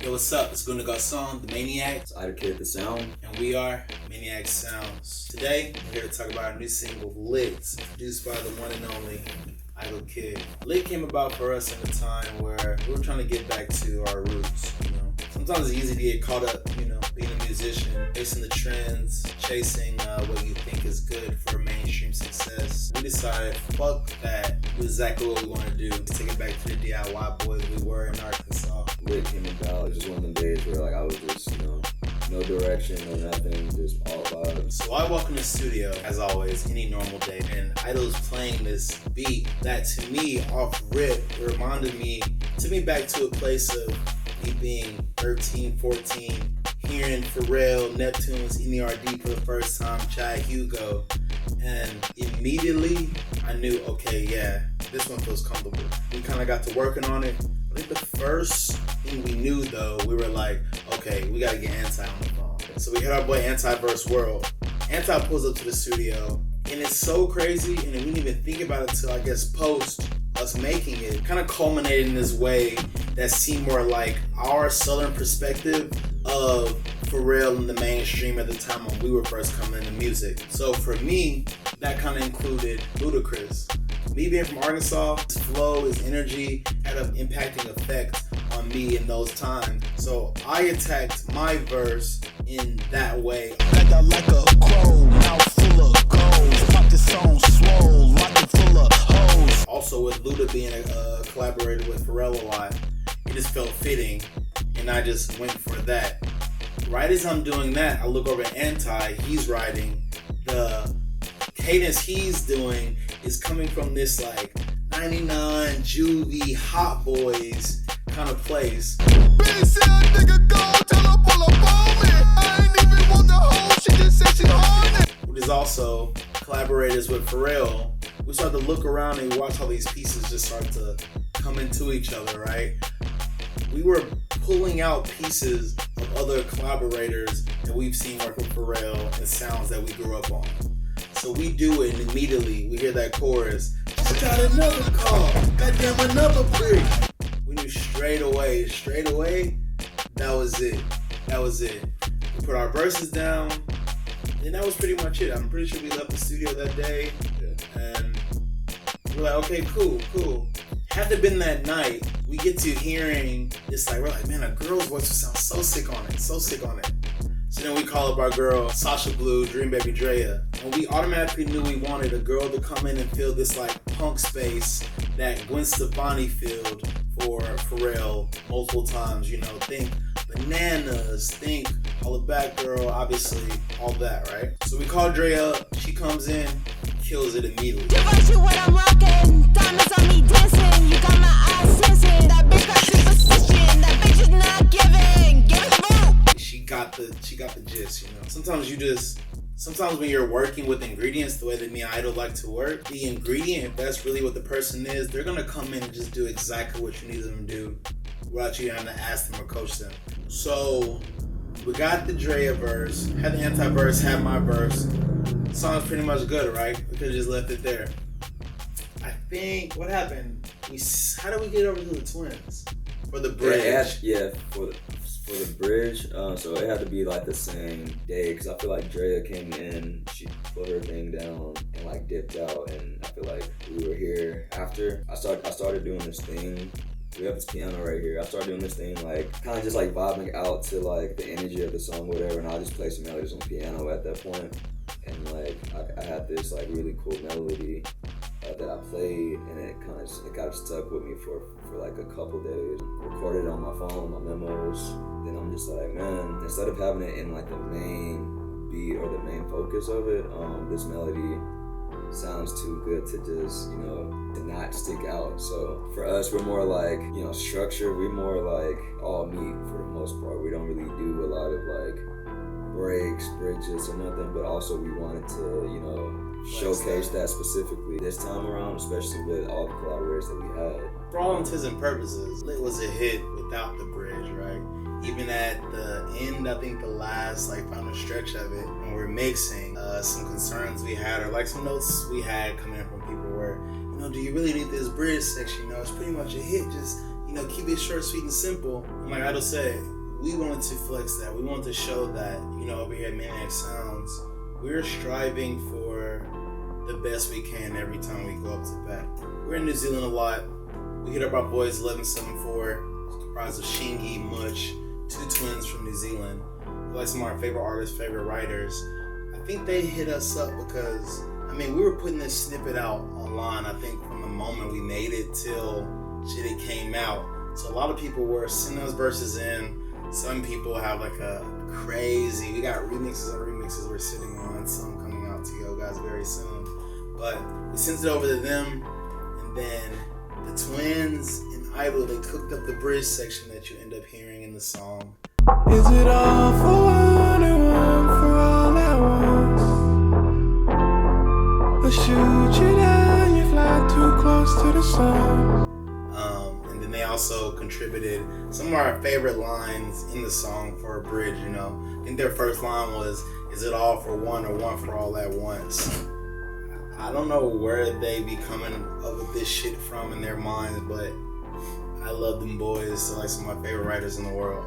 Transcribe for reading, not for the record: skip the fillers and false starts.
Yo, what's up? It's GOON, the MANIAC. It's Ida Kid, the sound. And we are MANIAC Sounds. Today, we're here to talk about our new single, Lit, produced by the one and only Ida Kid. Lit came about for us in a time where we were trying to get back to our roots, Sometimes it's easy to get caught up, being a musician, chasing the trends, chasing what you think is good for mainstream success. We decided, fuck that, do exactly what we want to do. Take it back to the DIY boys we were in Arkansas. Lit came about. It was just one of them days where I was just, no direction, no nothing, just all vibes. So I walk in the studio, as always, any normal day, and Idol's playing this beat that to me, off rip, took me back to a place of me being 13, 14, hearing Pharrell, Neptune's NERD for the first time, Chad Hugo, and immediately I knew, okay, yeah, this one feels comfortable. We kind of got to working on it. I think the first thing we knew, though, we were like, okay, we got to get Anti on the phone. So we hit our boy Anti-Verse World. Anti pulls up to the studio, and it's so crazy, and we didn't even think about it until, I guess, post us making it. Kind of culminated in this way that seemed more like our southern perspective of Pharrell in the mainstream at the time when we were first coming into music. So for me, that kind of included Ludacris. Me being from Arkansas, his flow, his energy had an impacting effect on me in those times. So I attacked my verse in that way. Like a crow, mouth full of gold. Pop this song swole, lock it full of hoes. Also with Luda being a collaborator with Pharrell a lot, it just felt fitting, and I just went for that. Right as I'm doing that, I look over at Anti, he's writing. The cadence he's doing is coming from this like 99 juvie hot boys kind of place. Bitch said nigga go, tell her pull up on me. I ain't even want the hoe, she just said she horny. Which is also collaborators with Pharrell. We start to look around and watch how these pieces just start to come into each other, right? We were pulling out pieces of other collaborators that we've seen work with Pharrell and sounds that we grew up on. So we do it, and immediately we hear that chorus. I got another call, goddamn another brick. We knew straight away, that was it. We put our verses down, and that was pretty much it. I'm pretty sure we left the studio that day, and we're like, okay, cool. Had to been that night, we get to hearing this, we're like, man, a girl's voice sounds so sick on it. So then we call up our girl, Sasha Blue, Dream Baby Drea, and we automatically knew we wanted a girl to come in and fill this punk space that Gwen Stefani filled for Pharrell multiple times, think Bananas, think Holla Back Girl, obviously, all that, right? So we call Dre up, she comes in, kills it immediately. Give you what I'm rocking, diamonds on me dancing, you got my eyes sensing, that bitch got superstition, that bitch is not giving, give it more. She got the gist, Sometimes when you're working with ingredients the way that me and Idol like to work, the ingredient, if that's really what the person is, they're gonna come in and just do exactly what you need them to do without you having to ask them or coach them. So we got the Drea verse, had the Anti-verse, had my verse. The song's pretty much good, right? We could've just left it there. I think, what happened? How did we get over to the twins? For the bridge. For the bridge, so it had to be the same day, because I feel like Drea came in, she put her thing down and dipped out, and I feel like we were here after. I started doing this thing. We have this piano right here. I started doing this thing kind of just vibing out to the energy of the song, whatever, and I just play some melodies on piano at that point. And I had this really cool melody that I played, and it kind of stuck with me for a couple days. Recorded it on my phone, my memos. Then I'm just man, instead of having it in the main beat or the main focus of it, this melody sounds too good to just to not stick out. So for us, we're more structure. We're more all meat for the most part. We don't really do a lot of breaks, bridges, or nothing. But also we wanted to showcase that specifically this time around, especially with all the collaborators that we had. For all intents and purposes, Lit was a hit without the bridge, right? Even at the end, I think the last final stretch of it, when we're mixing, some concerns we had, or some notes we had coming in from people where, do you really need this bridge section? It's pretty much a hit. Just, keep it short, sweet, and simple. And like Idol said, we wanted to flex that. We wanted to show that, you know, over here at Maniac Sounds, we're striving for the best we can every time we go up to bat. We're in New Zealand a lot. We hit up our boys 1174, comprised of Shingy, Much, two twins from New Zealand. They're like some of our favorite artists, favorite writers. I think they hit us up because, I mean, we were putting this snippet out online, I think, from the moment we made it till shit it came out. So a lot of people were sending those verses in. Some people have like a crazy, we got remixes on remixes we're sitting on, some coming out to you guys very soon. But we sent it over to them, and then the twins and Idol, they cooked up the bridge section that you end up hearing in the song. Is it all for one and one for all at once? Or shoot you down, you fly too close to the sun? And then they also contributed some of our favorite lines in the song for a bridge, you know. I think their first line was, is it all for one or one for all at once? I don't know where they be coming up with this shit from in their minds, but I love them boys. They're like some of my favorite writers in the world.